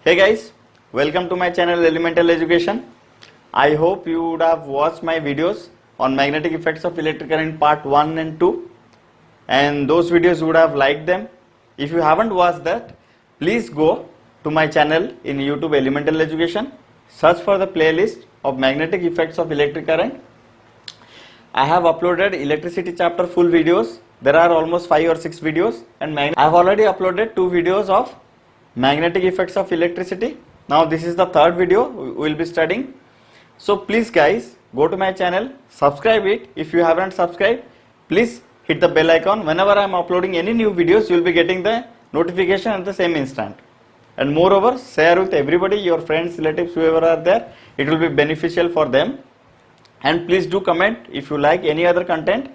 Hey guys, welcome to my channel Elemental Education. I hope you would have watched my videos on magnetic effects of electric current part 1 and 2, and those videos you would have liked them. If you haven't watched that, please go to my channel in YouTube Elemental Education, search for the playlist of magnetic effects of electric current. I have uploaded electricity chapter full videos. There are almost 5 or 6 videos, and I have already uploaded 2 videos of magnetic effects of electricity. Now this is the third video we will be studying. So please guys, go to my channel, subscribe it. If you haven't subscribed, please hit the bell icon. Whenever I am uploading any new videos, you will be getting the notification at the same instant. And moreover, share with everybody, your friends, relatives, whoever are there. It will be beneficial for them. And please do comment if you like any other content,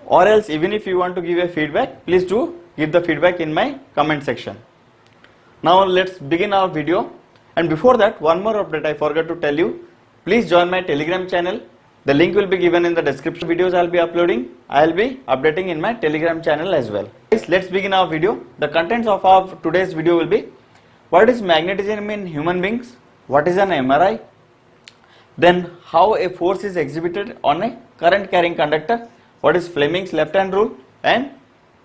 or else even if you want to give a feedback, please do give the feedback in my comment section. Now let's begin our video, and before that, one more update I forgot to tell you. Please join my Telegram channel. The link will be given in the description. Videos I'll be uploading, I'll be updating in my Telegram channel as well. Let's begin our video. The contents of our today's video will be: what is magnetism in human beings? What is an MRI? Then how a force is exhibited on a current carrying conductor? What is Fleming's left hand rule? And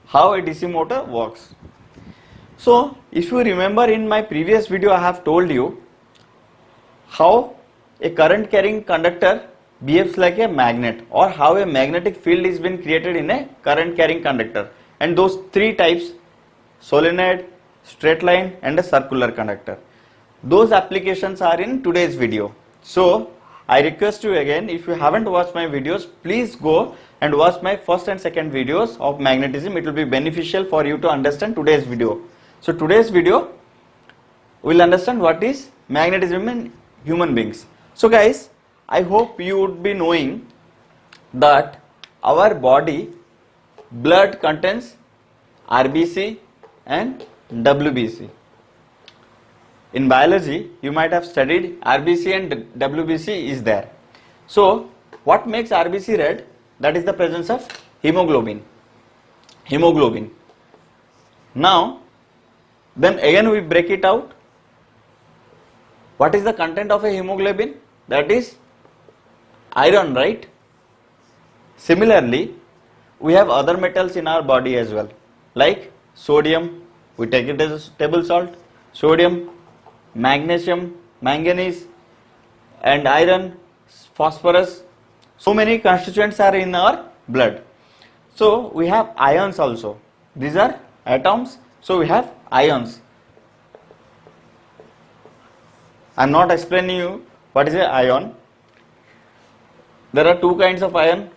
how a DC motor works. So if you remember, in my previous video I have told you how a current carrying conductor behaves like a magnet, or how a magnetic field is been created in a current carrying conductor, and those 3 types: solenoid, straight line and a circular conductor. Those applications are in today's video. So I request you again, if you haven't watched my videos, please go and watch my first and second videos of magnetism. It will be beneficial for you to understand today's video. So today's video will understand what is magnetism in human beings. So guys, I hope you would be knowing that our body blood contains RBC and WBC. In biology, you might have studied RBC and WBC is there. So what makes RBC red? That is the presence of hemoglobin. Now then again we break it out. What is the content of a hemoglobin? That is iron, right? Similarly, we have other metals in our body as well, like sodium, we take it as table salt, sodium, magnesium, manganese, and iron, phosphorus. So many constituents are in our blood. So we have ions also. These are atoms, so we have ions. I am not explaining you what is an ion. There are 2 kinds of ion: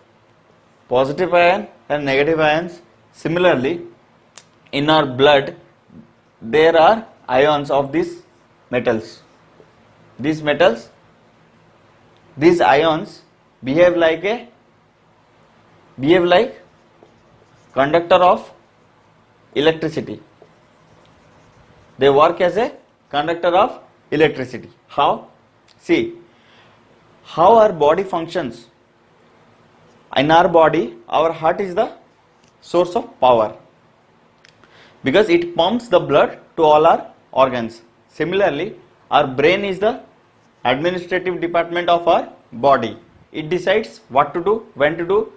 positive ion and negative ions. Similarly, in our blood there are ions of these metals. These ions behave like conductor of electricity. They work as a conductor of electricity. How? See how our body functions. In our body, our heart is the source of power, because it pumps the blood to all our organs. Similarly, our brain is the administrative department of our body. It decides what to do, when to do,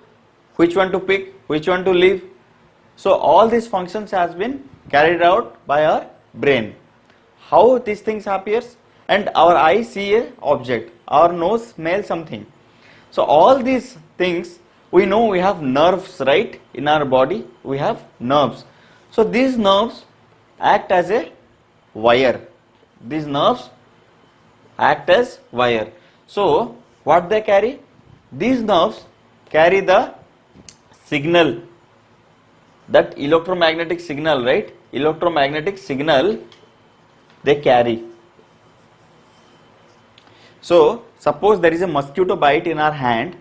which one to pick, which one to leave. So all these functions has been carried out by our brain. How these things appears? And our eye see a object, our nose smells something. So all these things, we know we have nerves, right? In our body we have nerves. So these nerves act as a wire. These nerves act as wire. So what they carry? These nerves carry the signal, that electromagnetic signal, right? Electromagnetic signal they carry. So suppose there is a mosquito bite in our hand.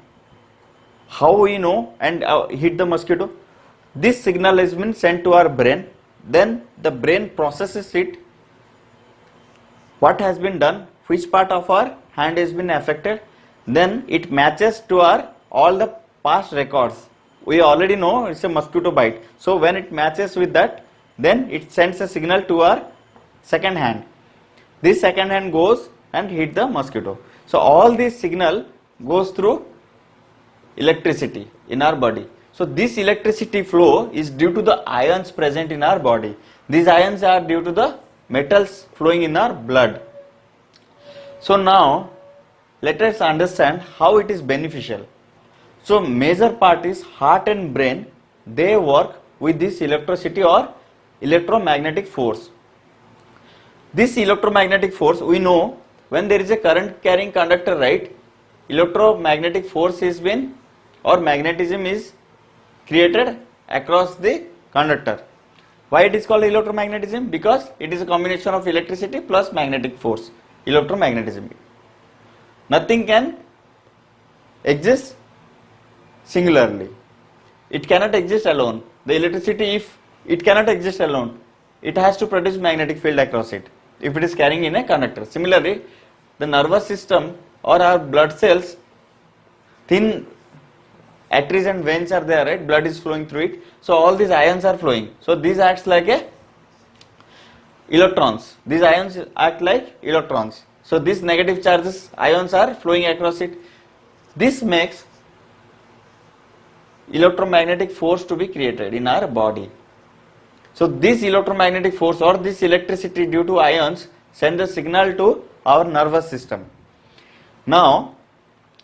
How we know and hit the mosquito? This signal has been sent to our brain. Then the brain processes it. What has been done? Which part of our hand has been affected? Then it matches to our all the past records. We already know it's a mosquito bite. So when it matches with that, then it sends a signal to our second hand. this second hand goes and hit the mosquito. So all this signal goes through electricity in our body. So this electricity flow is due to the ions present in our body. These ions are due to the metals flowing in our blood. So now let us understand how it is beneficial. So major part is heart and brain, they work with this electricity or electromagnetic force. This electromagnetic force, we know when there is a current carrying conductor, right, electromagnetic force is been or magnetism is created across the conductor. Why it is called electromagnetism? Because it is a combination of electricity plus magnetic force, electromagnetism. Nothing can exist singularly. It cannot exist alone. The electricity, if it cannot exist alone, it has to produce magnetic field across it if it is carrying in a conductor. Similarly, the nervous system or our blood cells, thin arteries and veins are there, right? Blood is flowing through it. So all these ions are flowing. So these acts like a electrons. These ions act like electrons. So these negative charges, ions are flowing across it. This makes electromagnetic force to be created in our body. So this electromagnetic force or this electricity due to ions send a signal to our nervous system. Now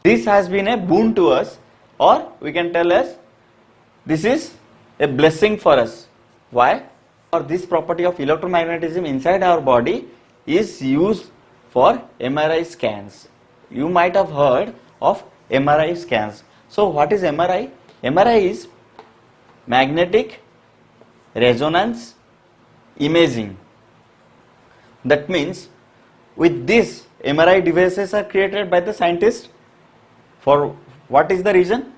this has been a boon to us, or we can tell as this is a blessing for us. Why? Or this property of electromagnetism inside our body is used for MRI scans. You might have heard of MRI scans. So what is MRI? MRI is magnetic resonance imaging. That means with this MRI devices are created by the scientists. For what is the reason?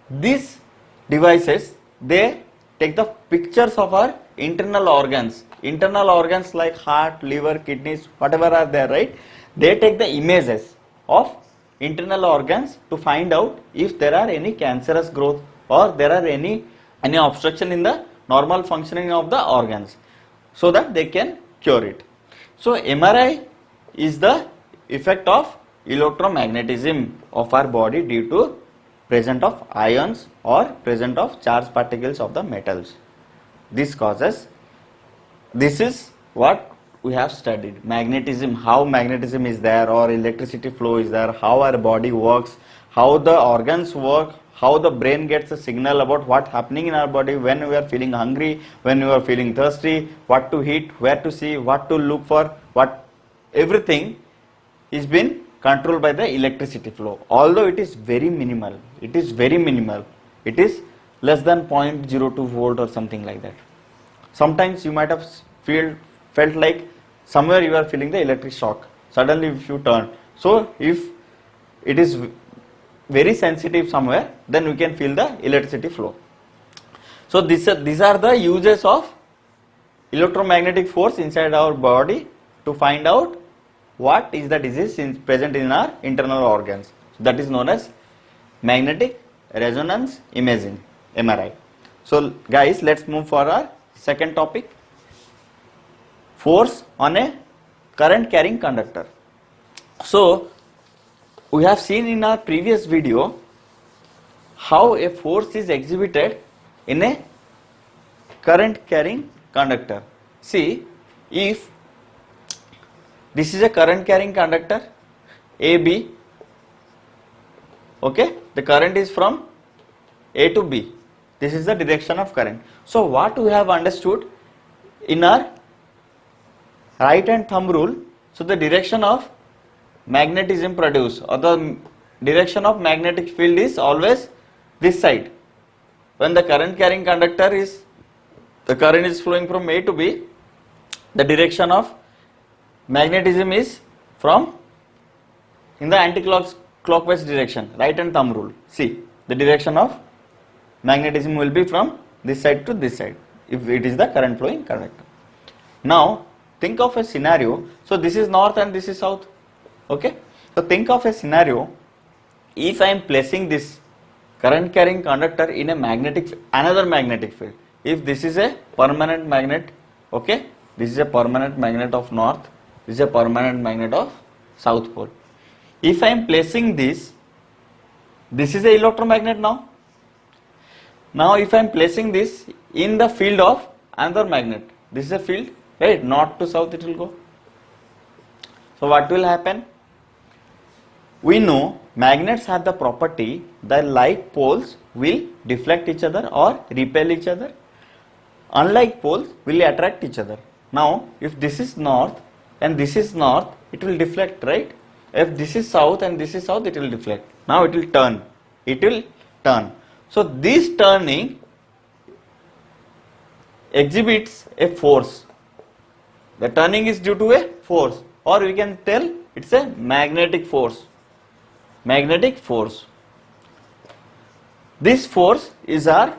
These devices, they take the pictures of our internal organs like heart, liver, kidneys, whatever are there, right? They take the images of internal organs to find out if there are any cancerous growth or there are any obstruction in the normal functioning of the organs, so that they can cure it. So MRI is the effect of electromagnetism of our body due to presence of ions or presence of charged particles of the metals. This is what we have studied, magnetism, how magnetism is there or electricity flow is there, how our body works, how the organs work, how the brain gets a signal about what's happening in our body when we are feeling hungry, when we are feeling thirsty, what to eat, where to see, what to look for, what, everything is been controlled by the electricity flow. Although it is very minimal, it is less than 0.02 volt or something like that. Sometimes you might have felt like somewhere you are feeling the electric shock suddenly if you turn. So if it is very sensitive somewhere, then we can feel the electricity flow. So these are the uses of electromagnetic force inside our body to find out what is the disease present in our internal organs. So that is known as magnetic resonance imaging, MRI. So guys, let's move for our second topic, force on a current carrying conductor. So we have seen in our previous video how a force is exhibited in a current carrying conductor. See, if this is a current carrying conductor AB, okay, the current is from A to B. This is the direction of current. So what we have understood in our right hand thumb rule, so the direction of magnetism produced or the direction of magnetic field is always this side. When the current carrying conductor is, the current is flowing from A to B, the direction of magnetism is from in the anti-clockwise direction, right hand thumb rule. See, the direction of magnetism will be from this side to this side if it is the current flowing conductor. Now think of a scenario, so this is north and this is south, okay. So think of a scenario, if I am placing this current carrying conductor in a another magnetic field. If this is a permanent magnet, okay, this is a permanent magnet of north This is a permanent magnet of south pole. If I am placing this is a electromagnet now. Now if I am placing this in the field of another magnet, this is a field, right? North to south it will go. So what will happen? We know magnets have the property that like poles will deflect each other or repel each other. Unlike poles will attract each other. Now if this is north and this is north, it will deflect, right? If this is south and this is south, it will deflect. Now it will turn. It will turn. So this turning exhibits a force. The turning is due to a force, or we can tell it's a magnetic force. Magnetic force. This force is the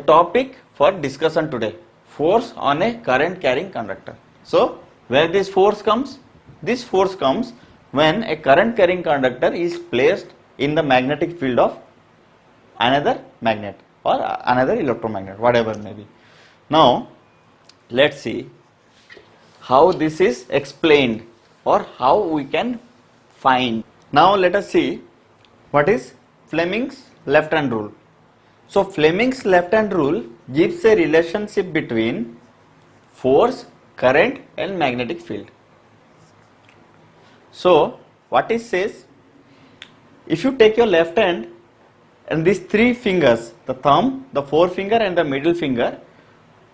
topic for discussion today. Force on a current carrying conductor. So where this force comes? This force comes when a current carrying conductor is placed in the magnetic field of another magnet or another electromagnet, whatever may be. Now let's see how this is explained or how we can find. Now let us see what is Fleming's left hand rule. So Fleming's left hand rule gives a relationship between force, current and magnetic field. So what it says, if you take your left hand and these three fingers, the thumb, the forefinger and the middle finger,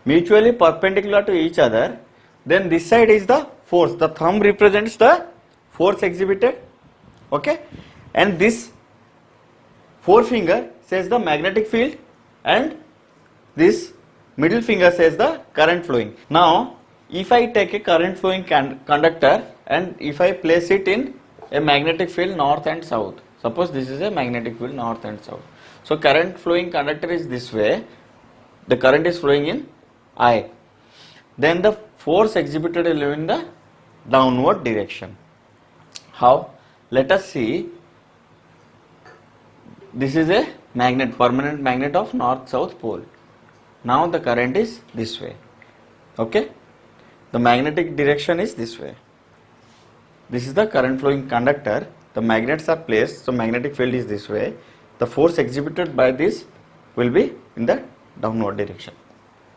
mutually perpendicular to each other, then this side is the force. The thumb represents the force exhibited, okay, and this forefinger says the magnetic field and this middle finger says the current flowing. Now if I take a current flowing conductor and if I place it in a magnetic field north and south, suppose this is a magnetic field north and south. So current flowing conductor is this way, the current is flowing in I. Then the force exhibited is in the downward direction. How? Let us see. This is a magnet, permanent magnet of north-south pole. Now the current is this way. Okay? The magnetic direction is this way. This is the current flowing conductor. The magnets are placed, so magnetic field is this way. The force exhibited by this will be in the downward direction.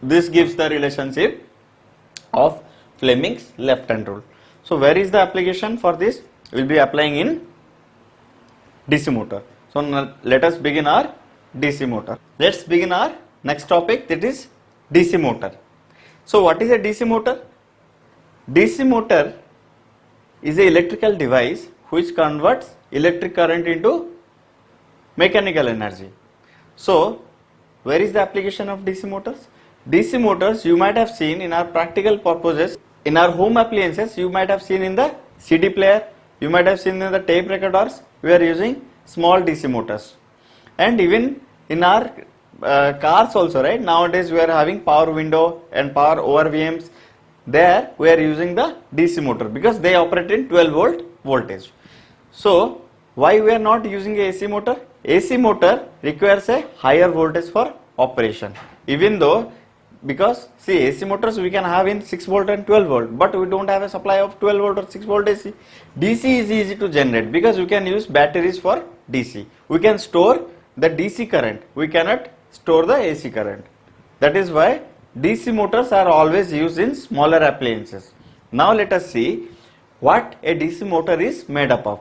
This gives the relationship of Fleming's left hand rule. So where is the application for this? We will be applying in DC motor. So now let us begin our DC motor. Let's begin our next topic, that is DC motor. So what is a DC motor? DC motor is an electrical device which converts electric current into mechanical energy. So where is the application of DC motors? DC motors you might have seen in our practical purposes, in our home appliances, you might have seen in the CD player, you might have seen in the tape recorders, we are using small DC motors. And even in our cars also, right? Nowadays we are having power window and power ORVMs. There we are using the DC motor because they operate in 12 volt voltage. So why we are not using a AC motor? AC motor requires a higher voltage for operation. Even though, because see, AC motors we can have in 6 volt and 12 volt, but we don't have a supply of 12 volt or 6 volt AC. DC is easy to generate because we can use batteries for DC. We can store the DC current, we cannot store the AC current. That is why DC motors are always used in smaller appliances. Now let us see what a DC motor is made up of.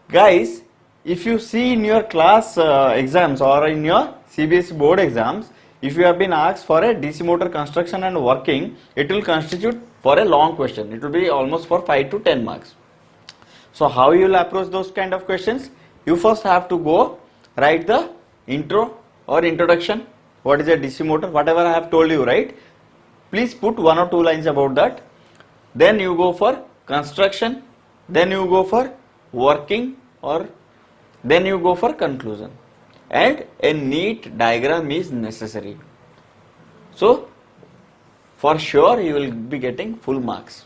Guys, if you see in your class exams or in your CBSE board exams, if you have been asked for a DC motor construction and working, it will constitute for a long question. It will be almost for 5 to 10 marks. So how you will approach those kind of questions? You first have to go write the intro or introduction. What is a DC motor? Whatever I have told you, right? Please put 1 or 2 lines about that. Then you go for construction. Then you go for working, or then you go for conclusion. And a neat diagram is necessary. So for sure you will be getting full marks.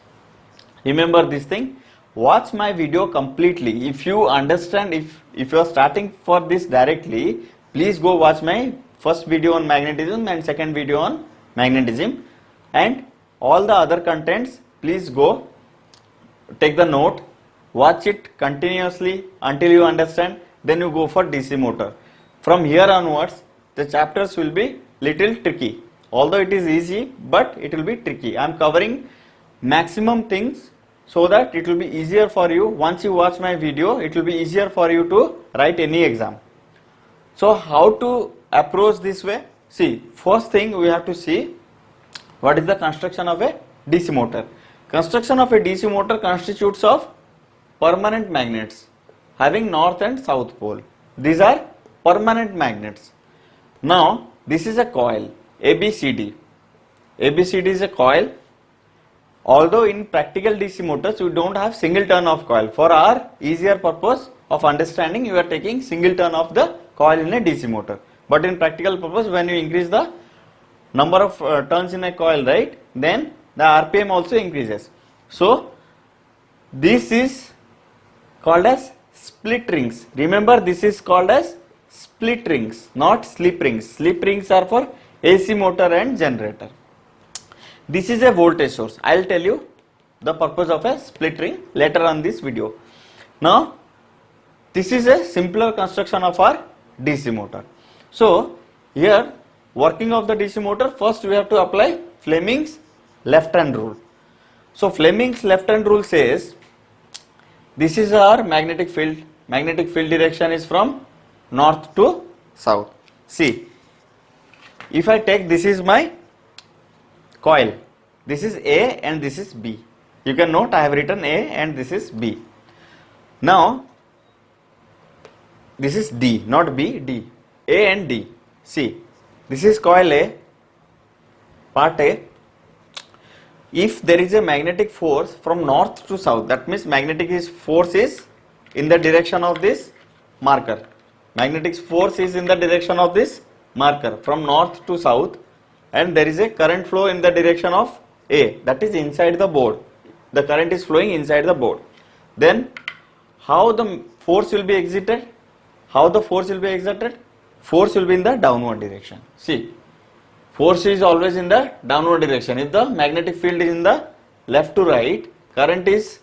Remember this thing. Watch my video completely. If you understand, if you are starting for this directly, please go watch my first video on magnetism and second video on magnetism, and all the other contents please go take the note, watch it continuously until you understand, then you go for DC motor. From here onwards, the chapters will be little tricky. Although it is easy, but it will be tricky. I am covering maximum things so that it will be easier for you. Once you watch my video, it will be easier for you to write any exam. So how to approach this way? See, first thing we have to see what is the construction of a DC motor. Construction of a DC motor constitutes of permanent magnets having north and south pole. These are permanent magnets. Now this is a coil ABCD. ABCD is a coil. Although in practical DC motors we don't have single turn of coil. For our easier purpose of understanding, you are taking single turn of the coil in a DC motor. But in practical purpose, when you increase the number of turns in a coil, right, then the RPM also increases. So this is called as split rings. Remember, this is called as split rings, not slip rings. Slip rings are for AC motor and generator. This is a voltage source. I will tell you the purpose of a split ring later on this video. Now this is a simpler construction of our DC motor. So here, working of the DC motor, first we have to apply Fleming's left hand rule. So Fleming's left hand rule says, this is our magnetic field. Magnetic field direction is from north to south. See, if I take, this is my coil, this is A and this is B. You can note I have written A and this is B. Now this is D, not B, D. A and D. See, this is coil A, part A. If there is a magnetic force from north to south, that means magnetic force is in the direction of this marker. Magnetic force is in the direction of this marker from north to south, and there is a current flow in the direction of A, that is inside the board. The current is flowing inside the board. Then how the force will be exerted? How the force will be exerted? Force will be in the downward direction. See, force is always in the downward direction. If the magnetic field is in the left to right, current is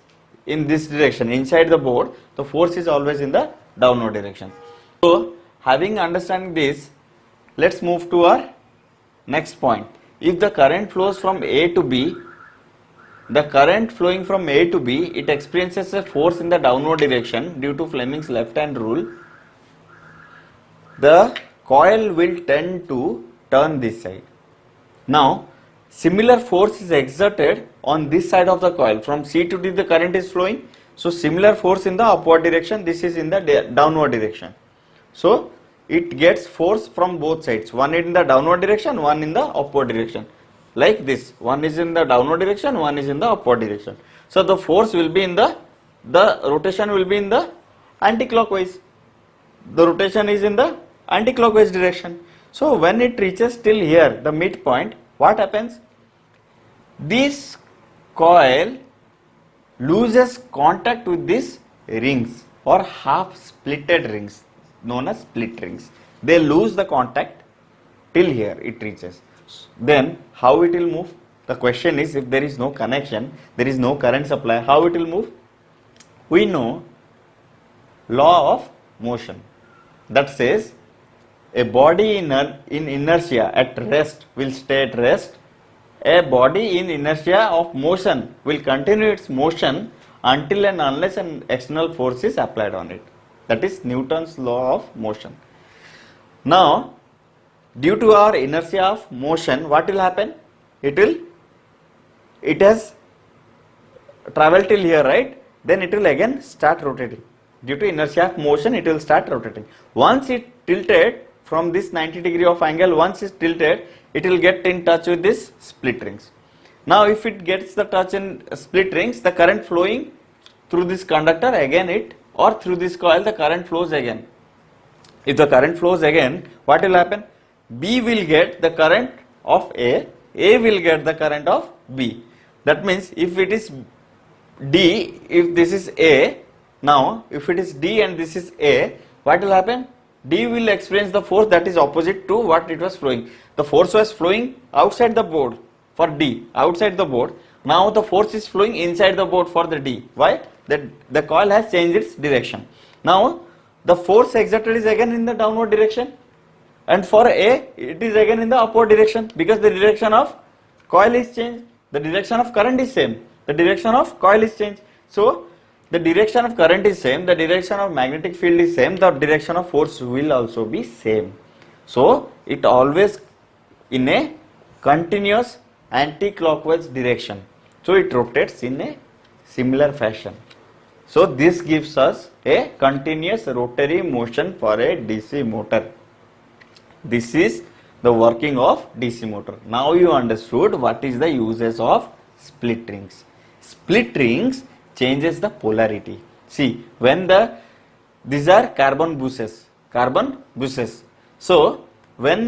in this direction inside the board, the force is always in the downward direction. So having understanding this, let's move to our next point. If the current flows from A to B, the current flowing from A to B, it experiences a force in the downward direction due to Fleming's left hand rule. The coil will tend to turn this side. Now similar force is exerted on this side of the coil. From C to D the current is flowing. So similar force in the upward direction, this is in the downward direction. So it gets force from both sides. One in the downward direction, one in the upward direction. Like this, one is in the downward direction, one is in the upward direction. So the force will be in the rotation will be in the anti-clockwise. The rotation is in the anti-clockwise direction. So when it reaches till here, the midpoint, what happens? This coil loses contact with these rings or half splitted rings known as split rings. They lose the contact till here it reaches. Then how it will move? The question is, if there is no connection, there is no current supply, how it will move? We know law of motion that says a body in inertia at rest will stay at rest. A body in inertia of motion will continue its motion until and unless an external force is applied on it. That is Newton's law of motion. Now, due to our inertia of motion, what will happen? It has traveled till here, right? Then it will again start rotating. Due to inertia of motion, it will start rotating. Once it tilted from this 90 degree of angle, once it's tilted, it will get in touch with this split rings. Now if it gets the touch in split rings, the current flowing through this conductor again or through this coil, the current flows again. If the current flows again, what will happen? B will get the current of A will get the current of B. That means if it is D, if this is A, now if it is D and this is A, what will happen? D will experience the force that is opposite to what it was flowing. The force was flowing outside the board for D, outside the board. Now the force is flowing inside the board for the D. Why? The coil has changed its direction. Now the force exerted is again in the downward direction, and for A it is again in the upward direction, because the direction of coil is changed. The direction of current is same. The direction of coil is changed. So the direction of current is same. The direction of magnetic field is same. The direction of force will also be same. So it always in a continuous anti-clockwise direction. So it rotates in a similar fashion. So this gives us a continuous rotary motion for a DC motor. This is the working of DC motor. Now you understood what is the uses of split rings. Split rings changes the polarity. See, when these are carbon buses. So when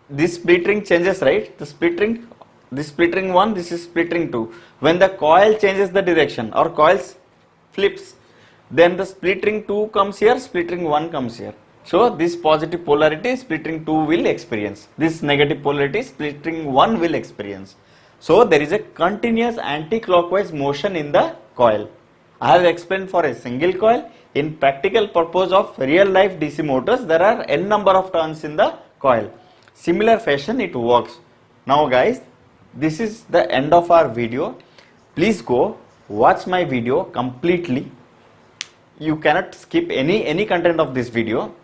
this split ring changes, right? This split ring 1, this is split ring 2. When the coil changes the direction or coils flips, then the split ring 2 comes here, split ring 1 comes here. So this positive polarity split ring 2 will experience. This negative polarity split ring 1 will experience. So there is a continuous anti-clockwise motion in the coil. I have explained for a single coil. In practical purpose of real life DC motors, there are n number of turns in the coil. Similar fashion it works. Now guys, this is the end of our video. Please go watch my video completely. You cannot skip any content of this video.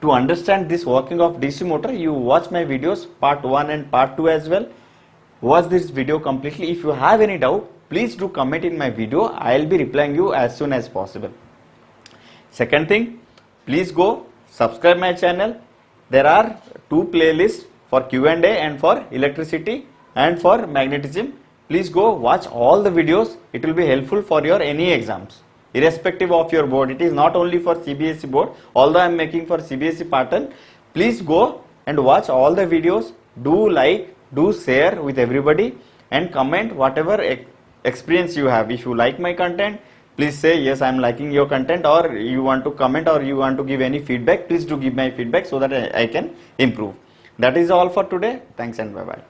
To understand this working of DC motor, you watch my videos part 1 and part 2 as well. Watch this video completely. If you have any doubt, please do comment in my video. I will be replying you as soon as possible. Second thing, please go subscribe my channel. There are 2 playlists for Q&A and for electricity and for magnetism. Please go watch all the videos. It will be helpful for your any exams, irrespective of your board. It is not only for CBSE board. Although I am making for CBSE pattern, please go and watch all the videos. Do like, do share with everybody, and comment whatever experience you have. If you like my content, please say yes, I am liking your content, or you want to comment or you want to give any feedback, please do give my feedback so that I can improve. That is all for today. Thanks and bye bye.